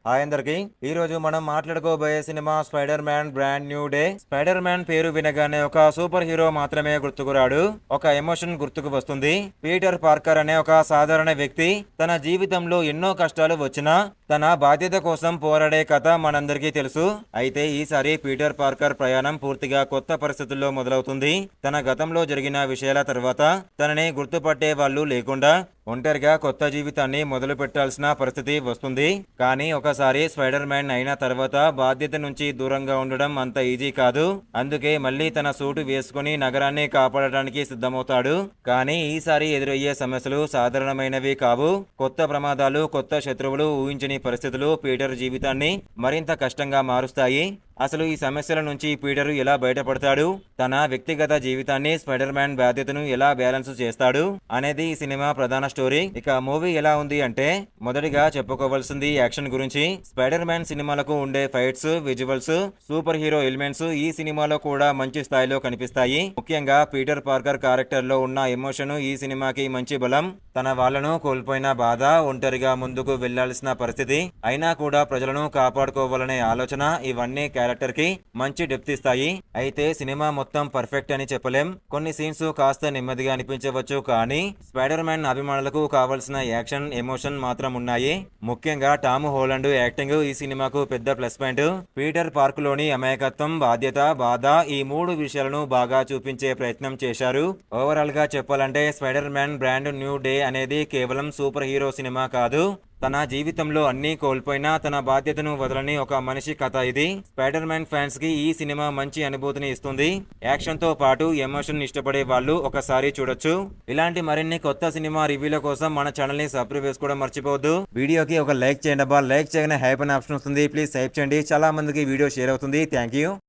Hi అందరికి ఈ రోజు మనం మాట్లాడుకోబోయే cinema Spider Man brand new day. Spider Man పేరు వినగానే ఒక సూపర్ హీరో మాత్రమే గుర్తుకురాడు, ఒక ఎమోషన్ గుర్తుకు వస్తుంది. పీటర్ పార్కర్ అనే ఒక సాధారణ వ్యక్తి తన జీవితంలో ఎన్నో కష్టాలు వచ్చినా తన బాధ్యత కోసం పోరాడే కథ మనందరికీ తెలుసు. అయితే ఈసారి పీటర్ పార్కర్ ప్రయాణం పూర్తిగా కొత్త పరిస్థితుల్లో మొదలవుతుంది. తన గతంలో జరిగిన విషయాల తర్వాత తనని గుర్తుపట్టే వాళ్ళు లేకుండా ఒంటరిగా కొత్త జీవితాన్ని మొదలు పెట్టాల్సిన పరిస్థితి వస్తుంది. కానీ ఒకసారి స్పైడర్ మ్యాన్ అయిన తర్వాత బాధ్యత నుంచి దూరంగా ఉండడం అంత ఈజీ కాదు. అందుకే మళ్ళీ తన సూటు వేసుకుని నగరాన్ని కాపాడడానికి సిద్ధమవుతాడు. కానీ ఈసారి ఎదురయ్యే సమస్యలు సాధారణమైనవి కావు. కొత్త ప్రమాదాలు, కొత్త శత్రువులు, ఊహించని పరిస్థితులు పీటర్ జీవితాన్ని మరింత కష్టంగా మారుస్తాయి. అసలు ఈ సమస్యల నుంచి పీటర్ ఎలా బయటపడతాడు, తన వ్యక్తిగత జీవితాన్ని స్పైడర్ మ్యాన్ బాధ్యతను ఎలా బ్యాలెన్స్ చేస్తాడు అనేది ఈ సినిమా ప్రధాన స్టోరీ. ఇక మూవీ ఎలా ఉంది అంటే, మొదటిగా చెప్పుకోవాల్సింది యాక్షన్ గురించి. స్పైడర్ మ్యాన్ సినిమాలకు ఉండే fights, visuals, super hero elements ఈ సినిమాలో కూడా మంచి స్థాయిలో కనిపిస్తాయి. ముఖ్యంగా పీటర్ పార్కర్ క్యారెక్టర్ లో ఉన్న ఎమోషన్ ఈ సినిమాకి మంచి బలం. తన వాళ్లను కోల్పోయిన బాధ, ఒంటరిగా ముందుకు వెళ్లాల్సిన పరిస్థితి, అయినా కూడా ప్రజలను కాపాడుకోవాలనే ఆలోచన, ఇవన్నీ క్యారెక్టర్ కి మంచి డెప్త్ ఇస్తాయి. అయితే సినిమా మొత్తం పర్ఫెక్ట్ అని చెప్పలేం. కొన్ని సీన్స్ కాస్త నెమ్మదిగా అనిపించవచ్చు, కానీ స్పైడర్ మ్యాన్ అభిమానులకు కావాల్సిన యాక్షన్, ఎమోషన్ మాత్రం ఉన్నాయి. ముఖ్యంగా టామ్ హోలండ్ యాక్టింగ్ ఈ సినిమాకు పెద్ద ప్లస్ పాయింట్. పీటర్ పార్క్ లోని అమాయకత్వం, బాధ్యత, బాధ ఈ మూడు విషయాలను బాగా చూపించే ప్రయత్నం చేశారు. ఓవరాల్ గా చెప్పాలంటే spider Man brand new day అనేది కేవలం సూపర్ హీరో సినిమా కాదు, తన జీవితంలో అన్ని కోల్పోయినా తన బాధ్యతను వదలని ఒక మనిషి కథ ఇది. స్పైడర్ మ్యాన్ ఫ్యాన్స్ కి ఈ సినిమా మంచి అనుభూతిని ఇస్తుంది. యాక్షన్ తో పాటు ఎమోషన్ ఇష్టపడే వాళ్ళు ఒకసారి చూడొచ్చు. ఇలాంటి మరిన్ని కొత్త సినిమా రివ్యూల కోసం మన ఛానల్ ని సబ్స్క్రైబ్ చేసుకోవడం మర్చిపోవద్దు. వీడియోకి ఒక లైక్ చేయండి అబ్బా. లైక్ చేయగానే హైప్ అనే ఆప్షన్ వస్తుంది, ప్లీజ్ హైప్ చేయండి. చాలా మందికి వీడియో షేర్ అవుతుంది. Thank you.